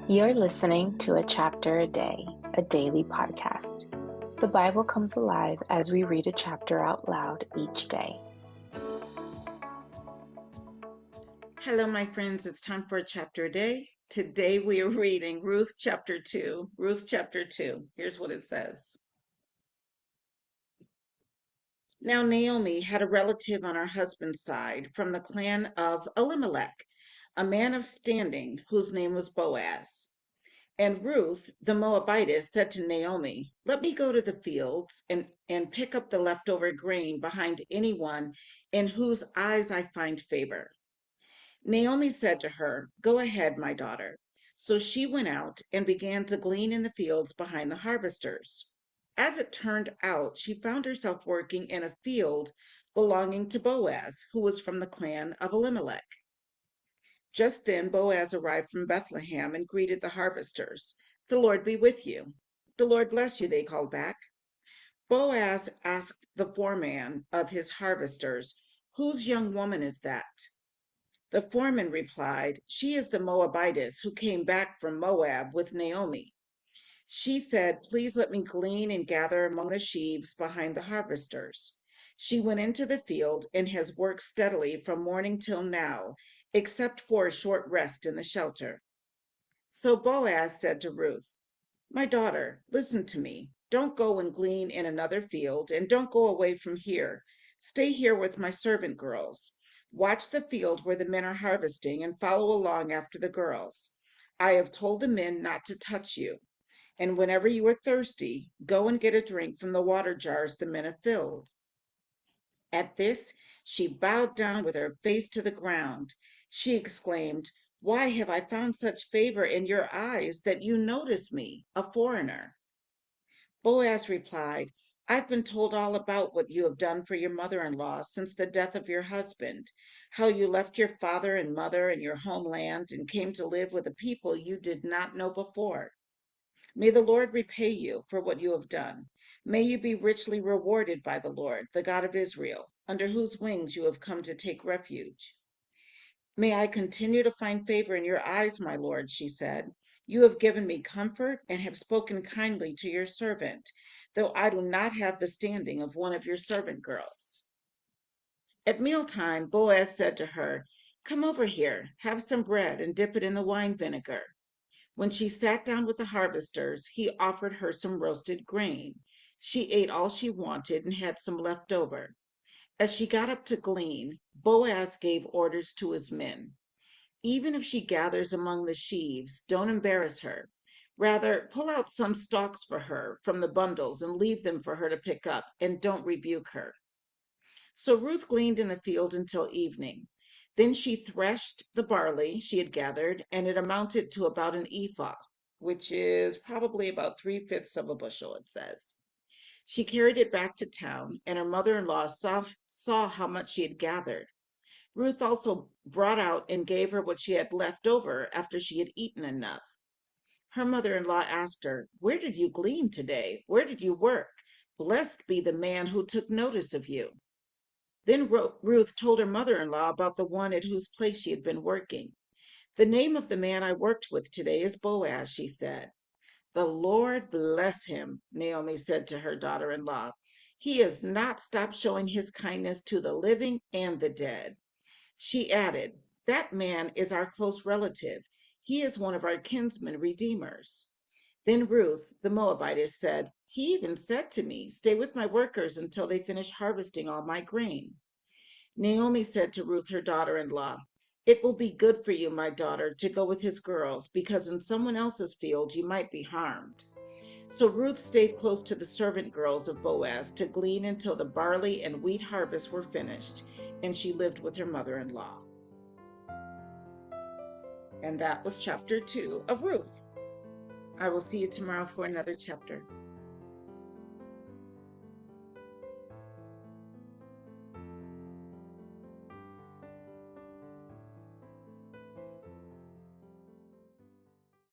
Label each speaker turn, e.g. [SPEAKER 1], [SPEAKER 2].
[SPEAKER 1] You're listening to A Chapter a Day, a daily podcast. The Bible comes alive as we read a chapter out loud each day.
[SPEAKER 2] Hello, my friends. It's time for a chapter a day. Today we are reading Ruth chapter 2. Ruth chapter 2. Here's what it says. Now, Naomi had a relative on her husband's side from the clan of Elimelech, a man of standing whose name was Boaz. And Ruth, the Moabitess, said to Naomi, "Let me go to the fields and pick up the leftover grain behind anyone in whose eyes I find favor." Naomi said to her, "Go ahead, my daughter." So she went out and began to glean in the fields behind the harvesters. As it turned out, she found herself working in a field belonging to Boaz, who was from the clan of Elimelech. Just then Boaz arrived from Bethlehem and greeted the harvesters. "The Lord be with you." "The Lord bless you," they called back. Boaz asked the foreman of his harvesters, "Whose young woman is that?" The foreman replied, "She is the Moabitess who came back from Moab with Naomi. She said, 'Please let me glean and gather among the sheaves behind the harvesters.' She went into the field and has worked steadily from morning till now, except for a short rest in the shelter." So Boaz said to Ruth, "My daughter, listen to me. Don't go and glean in another field, and don't go away from here. Stay here with my servant girls. Watch the field where the men are harvesting and follow along after the girls. I have told the men not to touch you. And whenever you are thirsty, go and get a drink from the water jars the men have filled." At this, she bowed down with her face to the ground. She exclaimed, "Why have I found such favor in your eyes that you notice me, a foreigner?" Boaz replied, "I've been told all about what you have done for your mother-in-law since the death of your husband, how you left your father and mother and your homeland and came to live with a people you did not know before. May the Lord repay you for what you have done. May you be richly rewarded by the Lord, the God of Israel, under whose wings you have come to take refuge." "May I continue to find favor in your eyes, my lord," she said. "You have given me comfort and have spoken kindly to your servant, though I do not have the standing of one of your servant girls." At mealtime, Boaz said to her, "Come over here, have some bread and dip it in the wine vinegar." When she sat down with the harvesters, he offered her some roasted grain. She ate all she wanted and had some left over. As she got up to glean, Boaz gave orders to his men. "Even if she gathers among the sheaves, don't embarrass her. Rather, pull out some stalks for her from the bundles and leave them for her to pick up, and don't rebuke her." So Ruth gleaned in the field until evening. Then she threshed the barley she had gathered, and it amounted to about an ephah, which is probably about 3/5 of a bushel, it says. She carried it back to town, and her mother-in-law saw how much she had gathered. Ruth also brought out and gave her what she had left over after she had eaten enough. Her mother-in-law asked her, "Where did you glean today? Where did you work? Blessed be the man who took notice of you." Then Ruth told her mother-in-law about the one at whose place she had been working. "The name of the man I worked with today is Boaz," she said. "The Lord bless him," Naomi said to her daughter-in-law. "He has not stopped showing his kindness to the living and the dead." She added, "That man is our close relative. He is one of our kinsman redeemers." Then Ruth, the Moabitess, said, "He even said to me, 'Stay with my workers until they finish harvesting all my grain.'" Naomi said to Ruth, her daughter-in-law, "It will be good for you, my daughter, to go with his girls, because in someone else's field you might be harmed." So Ruth stayed close to the servant girls of Boaz to glean until the barley and wheat harvests were finished, and she lived with her mother-in-law. And that was chapter 2 of Ruth. I will see you tomorrow for another chapter.